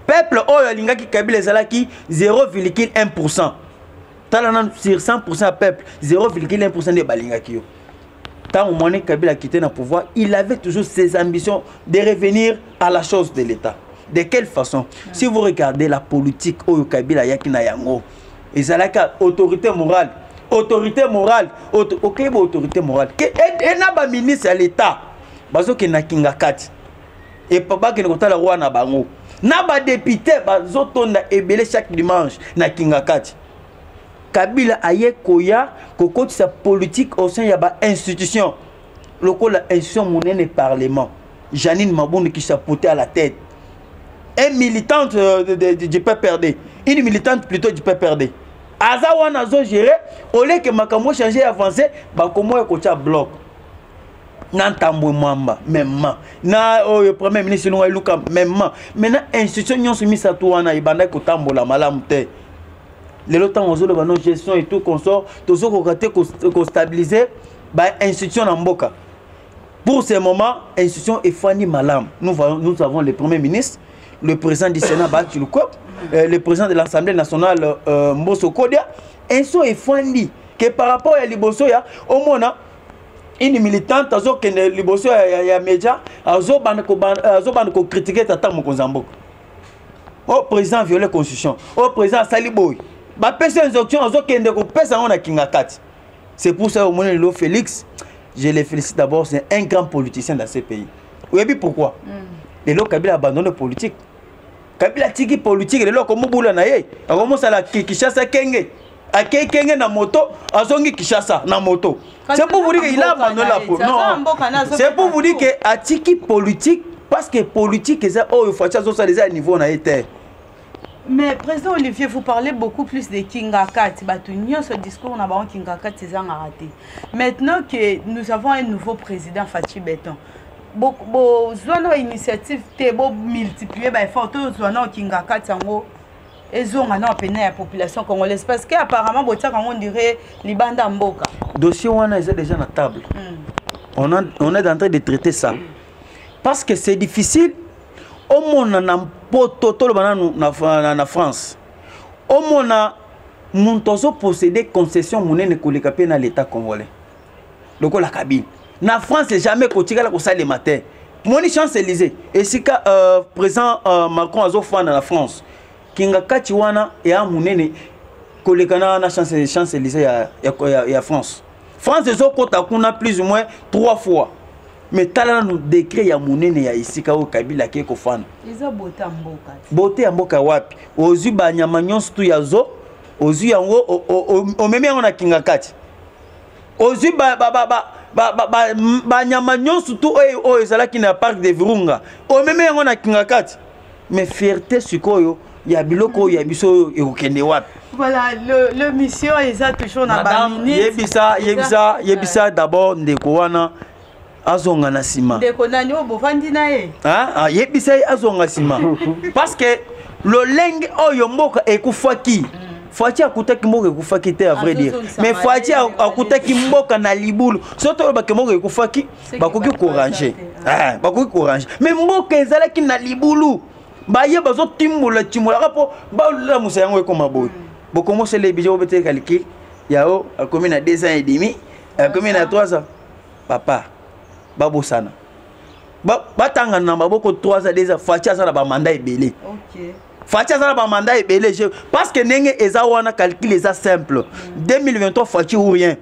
Peuple oh a linga qui Kabila est là qui 0,1%. Sur 100% peuple, 0,1% de balinga kio. Tant au moment Kabila a quitté le pouvoir, il avait toujours ses ambitions de revenir à la chose de l'État. De quelle façon? Si vous regardez la politique au Kabila yakina yango, et ça la autorité morale, autorité morale, autorité morale. Et n'a pas ministre à l'État, bazo ki na kinga kati. Et papa qui ne compte la roi na bango. N'a pas député bazo tonda ebele chaque dimanche na kinga kati. Kabila aye koya kokoti sa politique au sein de l'institution. La institution monnaie parlement. Janine Maboune qui chapeautait à la tête. Un militante du PPRD. Une militante plutôt du PPRD. Azawa nazo géré. Au lieu que Makamo changer avancé, Bakomo est coach à bloc. Nantambo Mwamba, même. Na le premier ministre Luka, même. Maintenant, l'institution n'y a pas mis à tout en Ibanda Kotambo la malamte. Les temps où on a gestion et tout consort, tous ceux qui ont stabilisé, bah institution en boka. Pour ce moment, l'institution est Fanny Malam. Nous avons le Premier ministre, le président du Sénat, le président de l'Assemblée nationale, Mbosso Kodia. L'institution est Fanny. Que par rapport à Liboso, au moins, une militante, Liboso, il y a média, ils critiqué Tata Mokonzambo. Au président violé la constitution, au président Saliboy. Bah, personne c'est pour ça que Félix, je le félicite d'abord, c'est un grand politicien dans ce pays. Vous savez pourquoi? Et là, Kabila a abandonné la politique. Kabila a tigé politique, et là, comme Moboula Naye, a commencé à la Kishasa Kenge. A Kenge na moto, a zongi Kishasa na moto. C'est pour vous dire qu'il a abandonné la politique. Non, c'est pour vous dire qu'il a tigé politique, parce que politique, c'est il faut que à niveau na été. Mais président Olivier, vous parlez beaucoup plus de Kingakat. Ce discours, on a Kingakat, c'est raté. Maintenant que nous avons un nouveau président, Fachi Béton, une initiative multipliée, il faut que Kingakat et la population congolaise. Parce qu'apparemment, on dirait Libanda Mboka. Le dossier est déjà à la table. On est en train de traiter ça. Parce que c'est difficile. Au monde na poto to na France. Au monde nous tozo posséder concession monnaie koleka pe na l'état congolais. Loko la cabine. Na France jamais kotika la ko sale matin. Moni Champs-Élysées et si président Macron azo fa na France. Kinga kati wana ya monene koleka na Champs-Élysées ya France. France ezo kota kuna plus ou moins 3 fois. Mais talent nous décret ya monene ya ici ka Kabila ke ko fana. Izo bota mboka. Bote ya mboka wapi? Ozu ba nyama nyonso tu yazo, ozu yango o meme yango na kinga kati. Ozu ba nyama nyonso tu o ezalaki na parc de Virunga. O meme yango na kinga kati. Mais fierté sikoyo ya biloko ya biso ekokende wapi? Voilà, le mission est toujours na ba minute. Yebisa d'abord ndeko wana azonga na sima. Ndeko nani o bovandi na ye? Ah, yebisa azonga sima. Parce que le leng oyo mboka ekufaki. Fati akutaki mboka ekufaki te à vrai dire. Mais Fati akutaki mboka na libulu. Soto ba ke mboka ekufaki bakoki couranger. Ah, bakoki couranger. Mais mboka ezalaki na libulu. Ba ye bazo timula rapo ba la musa yango ekoma boy. Bokomo se le bijo bete calcul. Yao a commis na 2 ans et demi, a commis na 3 ans. Papa Babo sana. Batanga na maboko 3 ans déjà Fatia sana ba mandat ebele. OK. Fatia sana ba mandat ebele parce que nenge eza wana calcul eza simple. 2023 Fatia ou rien.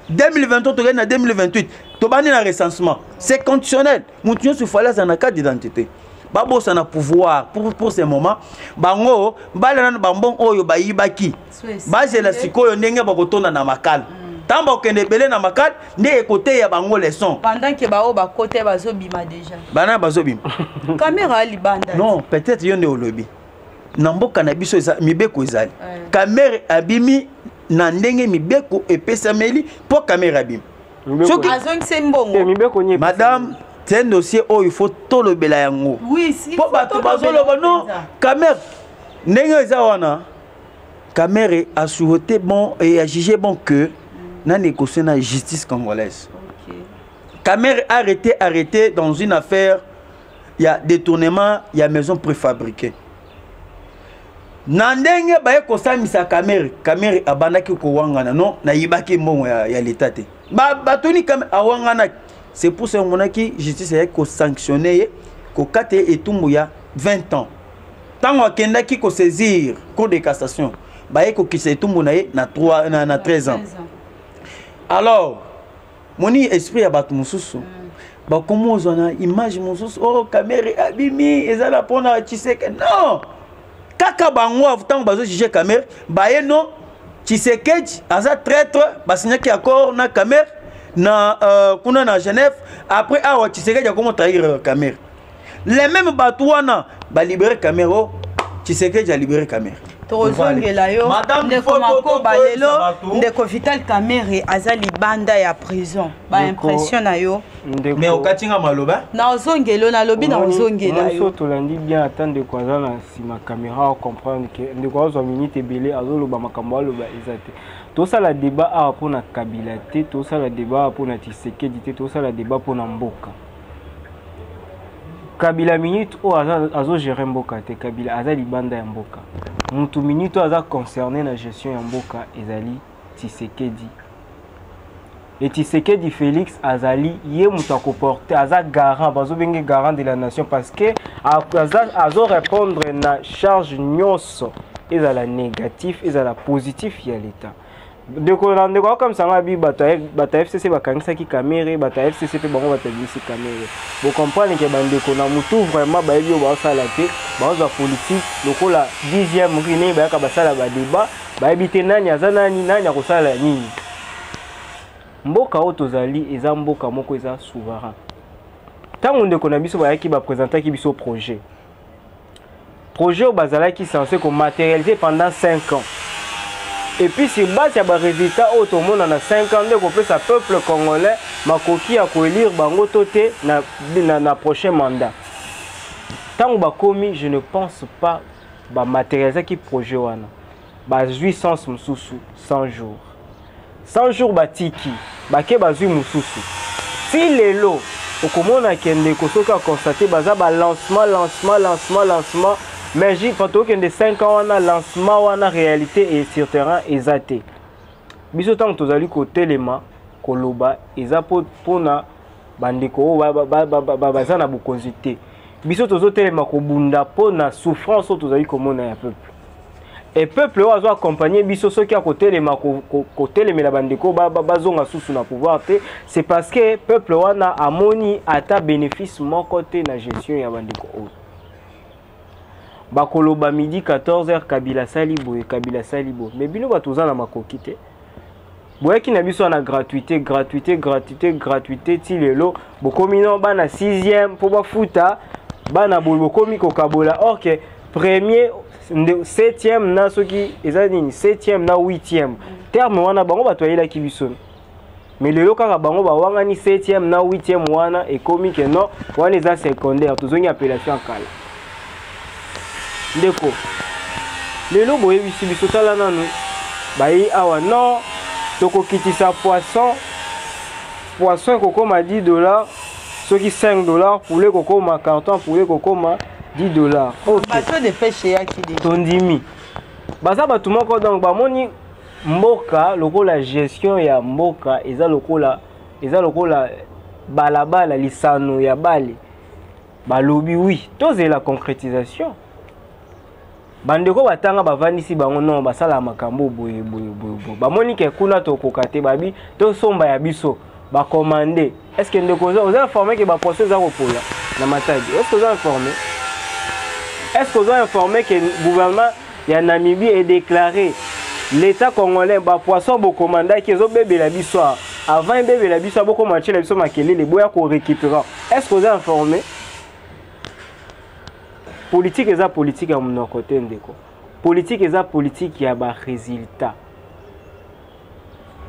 2023 to na 2028 to bani na recensement. C'est conditionnel. Moutinho se fallait na carte d'identité. Babo sana pouvoir pour ce moment. Bango balana bambon oyo bayibaki. Base la sikoyo ndenge bakotonda na makala. Tamba okende belé na makal ne côté ya bango leçon pendant que bao ba côté bazo bima déjà bana bazo bima caméra libanda non peut-être yone au lobby na mboka na biso eza mibeko ezali caméra abimi na ndenge mibeko epesameli pour caméra abimi soki azongi sembongo mibeko nye madame c'est un dossier où il faut tout le bela yango oui si pour bato bazo lobo non caméra ndenge eza wana caméra a souhaité bon et a jugé bon que n'a négocié la justice congolaise. Okay. Kamer arrêté dans une affaire, il y a détournement, il y a maison préfabriquée. Nandenge baye kosamisa Kamer abanaki ko wangana non na yibaki mbongo ya l'état te. Batoni Kamer awangana c'est pour ça monaki justice a ko sanctionner ko kate etumbu ya 20 ans. Tango akendaki ko saisir cour de cassation baye ko kisa etumbu na 13 ans. Alors, mon esprit a battu mon sous. Bah comment on a image mon sous oh caméra abimi ezala pona Tshisekedi non. Kaka bango avant bazo juger caméra bah non Tshisekedi aza traître ba signé qui accord na caméra na kuna na Genève après awa Tshisekedi a comment trahir caméra. Les mêmes batouana ba libérer caméra Tshisekedi a libéré caméra. Tozongela yo ndeko makoba lelo ndeko Vital Kamerhe azali banda ya prison ba impression na yo mais okatinga maloba na ozongelo na lobi na ozongela yo to landi bien attendre ko azana sima caméra comprendre que ndeko azo minute belé azoloba makambo aloba ezate tout ça le débat a pour na Kabila te, tout ça le débat pour na Tshisekedi te, tout ça le débat pour na Mboka. Kabila minute o azo gérer Mboka te, Kabila aza libanda ya Mboka. Mutu minute aza concerné na gestion ya Mboka ezali Tshisekedi. Et Tshisekedi Félix azali ye mutu akoporter aza garant, bazo benge garant de la nation parce que azo répondre na charge nyonso ezala négatif ezala positif ya l'état. Ndeko comme ça ngabi bata FCC bakangisa ki caméra bata FCC pe bango batangisi caméra. Vous comprenez que bandeko na mutu vraiment ba yebi ba sala te ba za politique lokola 10e rine ba ka basala ba débat ba ebite nani azana nani akosala nini. Mboka otozali eza mboka moko eza souverain. Tango ndeko na biso ba yaki ba présenter ki biso projet. Projet au bazala qui est censé matérialiser pendant 5 ans. Et puis si base il y a des résultats au monde en a 5 ans de couper sa peuple congolais makoki à élire bango toté na prochain mandat. Tant ba komi je ne pense pas ba matérialiser qui projet wana. Ba jouissance mususu 100 jours. 100 jours batiki ba ke bazui mususu. Si lelo okomona kende kosoka constater baza ba lancement mais j'ai photo que de 5 ans on a lancement on a réalité et sur terrain exacté. Biso tant que tozali ko telema koloba eza pona bandeko baza na bukonzité. Biso tozo telema ko bunda pona souffrance tozali komona ya peuple. Et peuple ozo accompagner biso soki a ko telema ko telemela bandeko bazonga susu na pouvoir te, c'est parce que peuple wana amoni ata bénéfice mon côté na gestion ya bandeko o. Bakoloba midi 14h Kabila Salibo et Kabila Salibo. Mais bino batoza na makoki te. Boye ki na biso na gratuité ti lelo bokomi no bana 6e po ba futa bana bokomi ko kabola or que premier 7e na soki ezanini 7e na 8e terme wana bango batoyela ki biso. Mais lelo kaka bango ba wangani 7e na 8e wana ekomi ke non wana eza secondaire tozongi appellation kala. Ndeko lelo boye biso tala nanu bayi awa non toko kitisa poisson koko ma $10 soki $5 poulet koko ma carton poulet koko ma $10. OK bato de pêche ya ki tondimi baza batu moko donc ba moni mboka lokola gestion ya mboka eza lokola balabala lisano ya bale balobi oui toze la concrétisation. Bandeko batanga bavandisi bango non basala makambo boye bamoni ke kuna tokoka te babi to somba ya biso ba commander. Est-ce que ndeko vous informé que ba procès za kopola na matadi? Est-ce que vous informé? Est-ce que vous informé que le gouvernement ya Namibie est déclaré l'état congolais ba poisson bo commanda ki zo bébé la biso avant bébé la biso boko match la biso makele les boya ko récupérer? Est-ce que vous informé? Politique est politique à mon côté ndeko. Politique est politique ya ba résultat.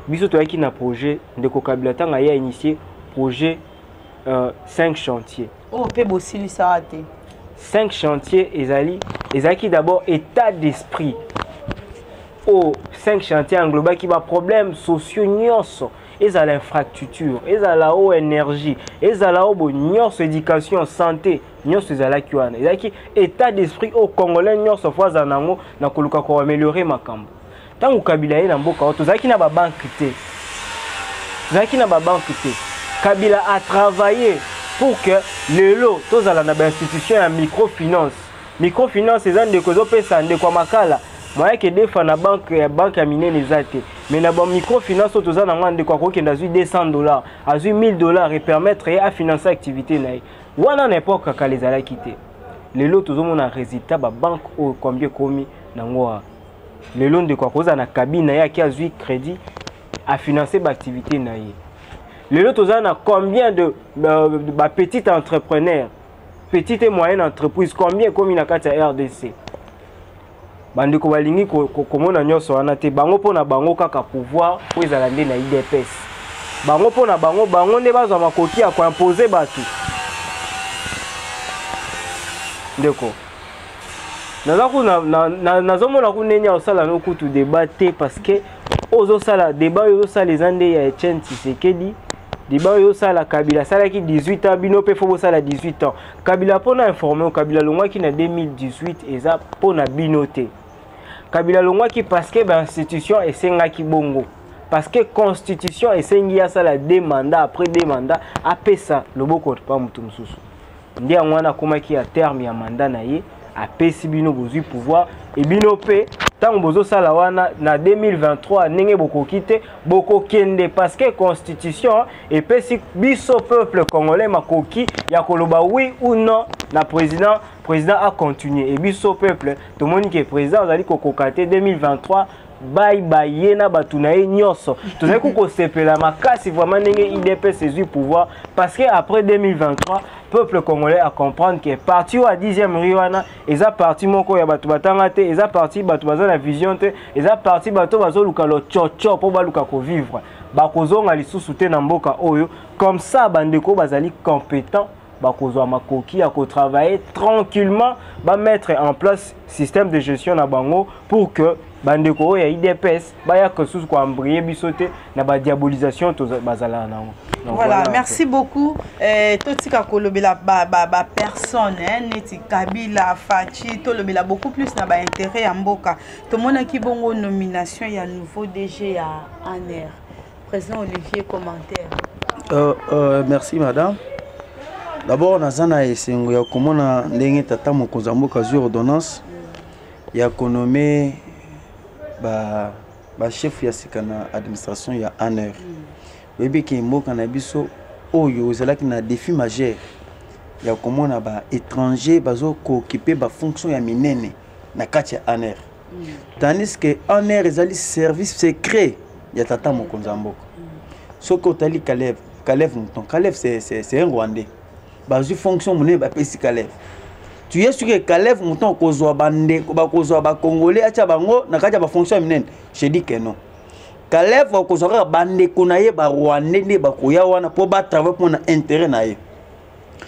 Biso to yaki na projet ndeko Kabila tanga ya initié projet 5 chantiers. Oh pe bosili ça té. 5 chantiers ezali d'abord état d'esprit. Oh 5 chantiers engloba qui ba problème sociaux nyonso. Ezala infrastructure, ezala o énergie, ezala o bo nyonso éducation, santé, nyonso ezala ki wana. Ezaki état d'esprit au Congolais nyonso fois nango na koluka ko améliorer makambo. Tango Kabila ye na mboka tozaki na ba banque te. Tozaki na ba banque te. Kabila a travaillé pour que lelo tozala na ba institution ya microfinance. Microfinance ezande de kozo pesa ndeko makala. Moi que des fois na banque ya minene ezate. Mais na ba microfinance toza na ngande kwa kokenda zui $200, azui $1000 et permettre à financer activité na. Wana na époque ka les ala quitter. Lelo tozomona résultat ba banque o combien komi na ngoa. Lelo ndeko koza na cabine ya ki azui crédit à financer ba activité na ye. Lelo toza na combien de ba petits entrepreneurs, petites et moyennes entreprises combien komi na kati ya RDC. Bandeko balingi komona nyonso wana te bango pona bango kaka pouvoir po ezala nde na IDPS. Bango pona bango nde bazwa makoki ya koimposer bato. Ndeko nazomona kunenya osala no kutu débat te parce que ozo sala débat ozo sala les ande ya Etienne Tshisekedi débat ozo sala Kabila sala ki 18 ans bino pe faut sala 18 ans Kabila pona informer Kabila longwa ki na 2018 eza pona binoté Kabila longwa ki parce que ba institution esenga ki bongo parce que constitution esengi ya sala 2 mandats après 2 mandats apesa loboko pa mutu mususu ndia ngwana koma ki a terme ya mandat na ye apesi bino bozui pouvoir et bino pe tant bozo sala wana na 2023 nenge bokokite bokokende parce que constitution et pesi biso peuple congolais makoki ya koloba oui ou non na président a continué et biso peuple tout monde qui est président azali kokokate 2023 bye bye yena batunaye nyoso tozali kokosepela makasi vraiment nenge IDPS ses pouvoir parce que après 2023 peuple congolais à comprendre que parti à 10e riwana eza parti moko ya batu batanga te eza parti batu baza na vision te eza parti bato bazo luka lo chocho po baluka ko vivre bakozonga lisusu te na mboka oyo comme ça bandeko bazali compétent bakozwa makoki ya ko travailler tranquillement ba mettre en place système de gestion na bango pour que bandeko ya IDPS baya que sous ko embrayer bisote na ba diabolisation to bazala na voilà, merci beaucoup. Totika kolobela ba personne neti Kabila Fachi to lobela beaucoup plus na ba intérêt ya mboka. To mona ki bongo nomination ya nouveau DG ya ANER. Président Olivier commentaire. Merci madame. D'abord nazana esengo ya komona ndenge tata mokonzi mboka zu ordonnance ya konomé ba chef ya sikana administration ya ANER. Bébé qui est mboka na biso oyo ezalaki na défi majeur ya komona ba étranger bazo ko occuper ba fonction ya minene na kati ya ANER. Tandis que ANER ezali service secret ya tata mokonzi mboka. Soko tali Kalev Mouton. Kalev c'est un Rwandais. Bazo fonction monnaie ba pesi Kalev. Tu es sûr que Kalev Mouton kozwa bande ko kozwa ba congolais acha bango na kati ya ba fonction minene. Je dis que non. Kalev okozaka bande konaye ba Rwandais ne ba koya wana po ba travailler pour na intérêt na ye.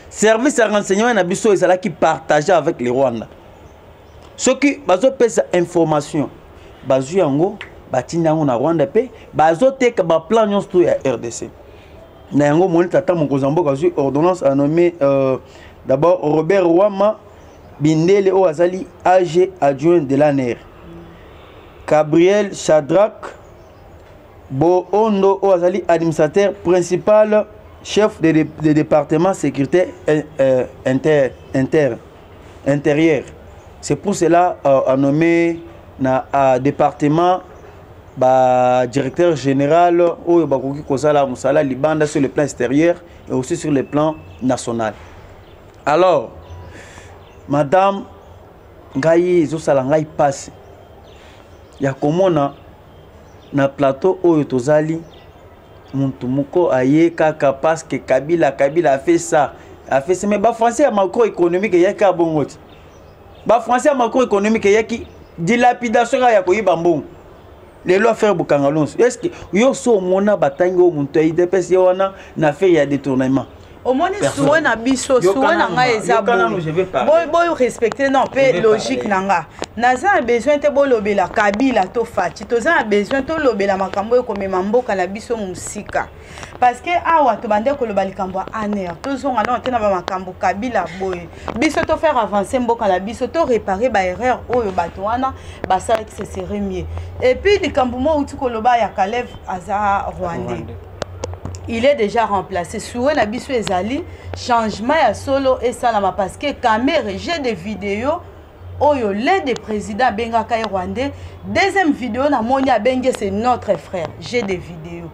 Service à renseignement na biso ezala ki partager avec les Rwandais. Ce qui bazo pesa information bazu yango batinda yango na Rwanda pe bazo teka ba plan nyonso ya RDC. Na yango moni tata mokonzi mboka zu ordonnance a nommé d'abord Robert Wama Bindele o azali AG adjoint de l'ANER. Gabriel Shadrack Bo Ondo Oazali, administrateur principal, chef de département sécurité intérieure. C'est pour cela a nommé na département directeur général ou bakoki kozala musala libanda sur le plan extérieur et aussi sur le plan national. Alors, madame ngai zosala ngai passe ya komona na plateau oyo tozali muntu moko aye kaka parce que Kabila a fait ça mais ba français ya macroéconomique yaka bongoti ba français ya macroéconomique yaki dilapidation ya koyiba mbongo lelo faire bukangalonso est-ce que yo so mona batangi o muntu IDPS wana na fait ya détournement au moins souvent na biso souvent na nga eza boy respecter non pe logique nanga naza besoin te bolobela Kabila to Fachi toza besoin to lobela makambo ko mema mboka na biso musika parce que awa to bande ko lobali kambo ANER tozonga non te na ba makambo Kabila boy biso to faire avancer mboka na biso to réparer ba erreur oyo bato wana ba ça que ce serait mieux et puis di kambo mo uti ko loba ya Kalev aza Rwandais. Il est déjà remplacé. Sur la biso ezali changement ya solo et ça là parce que caméra j'ai des vidéos oyo l'aide des présidents benga kay rwandais deuxième vidéo na monia benga c'est notre frère j'ai des vidéos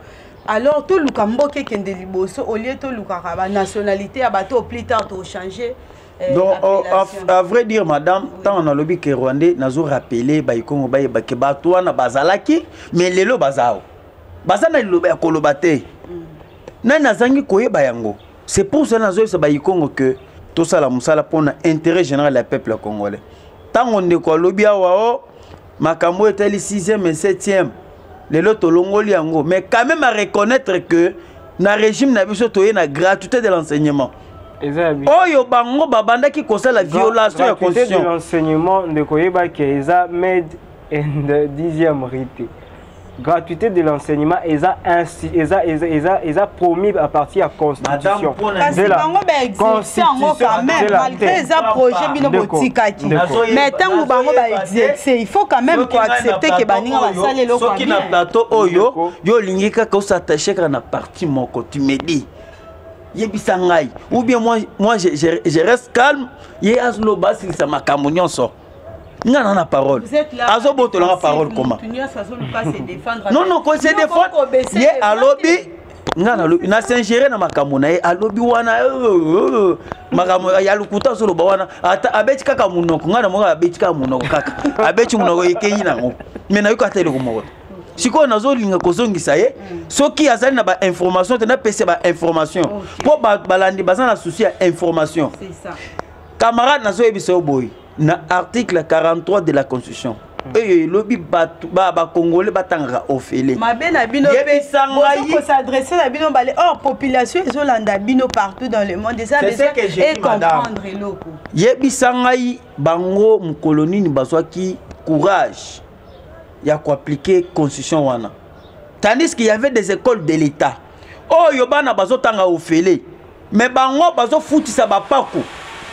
alors tout lukambo ke kende liboso au lieu to lukaka ba nationalité ya bato plus tard to changer donc à vrai dire madame tant on a lobby que rwandais nazo rappeler ba ikongo ba ke bato wana bazalaki mais lelo bazao bazana loba ya kolobate nana zangi koyeba yango c'est pour ça nazo ça ba ikongo que tout ça la musala pour intérêt général du peuple congolais tant on ne ko lobby awa makambo etali 6e et 7e lelo to longoli yango mais quand même à reconnaître que na régime na biso toye na gratuité de l'enseignement oyo bango babanda ki kosa la violation de la constitution de l'enseignement de koyeba que eza made in the 10e rite gratuité de l'enseignement ils a promis à partir de la constitution. Parce que bango ba exercer quand même malgré ça projet bino botikaki. Mais tant bango ba exercer, il faut quand même ko accepter que baninga ba sale lo kwa. Soki na plateau oyo yo lingika ko s'attacher na partie moko tu me dis. Yebisa ngai ou bien moi je reste calme, ye azlo basi ça makambo nyonso. Nga na parole. Azo boto la parole comment? Non non, ko se défendre. Ye alobi nga na s'ingérer na makambo na ye alobi wana makambo ya lukuta solo ba wana ata abeti kaka munoko nga na mo abeti kaka munoko kaka abeti munoko yekeyi na ngo. Mais na yo katele ko mo. Siko nazo linga kozongisa ye soki azali na ba information tena pese ba information po balandi bazana souci ya information. C'est ça. Camarade nazo ebiso boy na article 43 de la constitution et lobi ba congolais batanga ofele mabena bino pe ko s'adresser na bino balé hors population ezolanda bino partout dans le monde ça veut dire et comprendre loko yebisa ngai bango mkoloni ni bazwaki courage ya ko appliquer constitution wana tandis qu'il y avait des écoles de l'état oh yo bana bazotanga ofele mais bango bazo futisa ba pako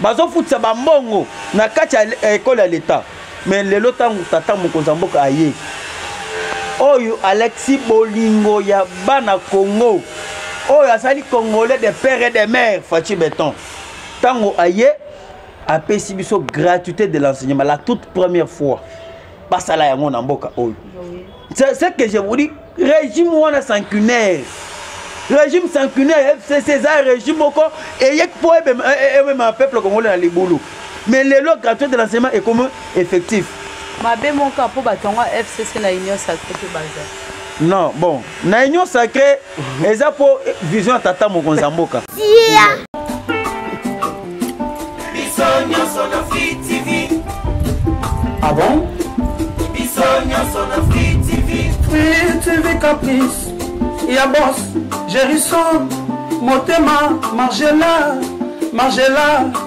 bazo futisa ba mbongo na kati ya école ya l'état mais lelo tangu tata mokonza mboka aye oyo Alexis Bolingo ya bana Congo oyo asali congolais de père et de mère Fachi Béton tango aye apesi biso gratuité de l'enseignement la toute première fois basala yango na mboka oyo c'est que je vous dis régime wana sanguinaire régime sanguinaire c'est César régime oko et yek po même un peuple congolais na libulu mais le lot gratuit de l'enseignement est comme effectif. Mabe mon cas pour batonga FCC na union sacrée que baza. Non, bon, na union sacrée eza pour vision tata mokonza mboka. Bisogno sono Free TV. Ah bon? Bisogno sono Free TV. Free TV Caprice. Ya boss, Gérisson, Motema, Margela,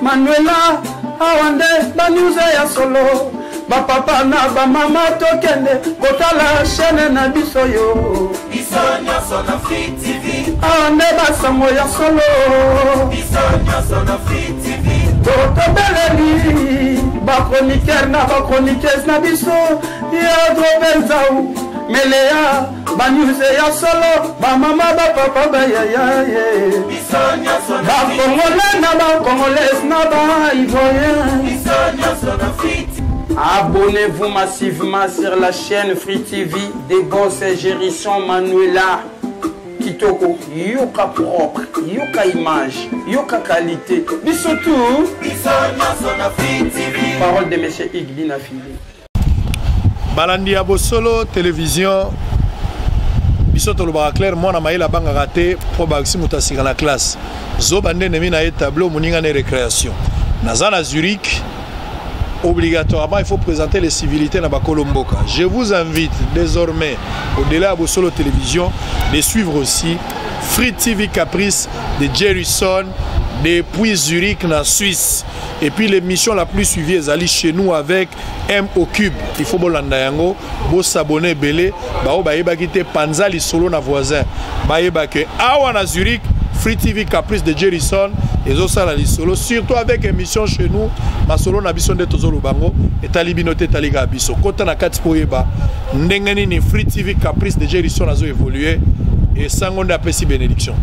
Manuela, Awande, ba news ya solo. Ba papa na ba mama tokende, kotala chaîne na biso yo. Bisogno sono Free TV. Awande ba sango ya solo. Bisogno sono Free TV. Totobeleli, ba chroniqueur na ba chroniqueuse na biso, ya drobenzau. Melea, ba news ya solo, ba mama ba papa ba ya. Bisogno sono Ba Free TV. congolais na ba congolaise na ba ivoirien. Bisogno sono Free TV. Abonnez-vous massivement sur la chaîne Free TV des gosses Gérisson Manuela Kitoko. Yoka propre, yoka image, yoka qualité. Bisoutou. Bisogno sono Free TV. Parole de monsieur Iglina Fili. balandi ya bosolo télévision biso tolobaka clair mwana mayela bangaka te mpo bakisi moto asika na classe zoba nde nemi na ye tableau moninga ne récréation naza na Zurich obligatoirement il faut présenter les civilités na bakolo mboka. Je vous invite désormais au-delà à Bosolo Télévision de suivre aussi Free TV Caprice de Jerryson depuis Zurich na Suisse. Et puis l'émission la plus suivie est allée chez nous avec M au cube. Il faut bolanda yango, bo s'abonner belé, ba o ba yeba kite panza li solo na voisin. Ba yeba ke awa na Zurich Free TV Caprice de Jerryson et Zosala li solo surtout avec émission chez nous ma solo na biso de tozolo bango et talibinote taliga biso. Kota na kati po yeba ndengeni ni Free TV Caprice de Jerryson azo évoluer et sangonde apesi bénédiction.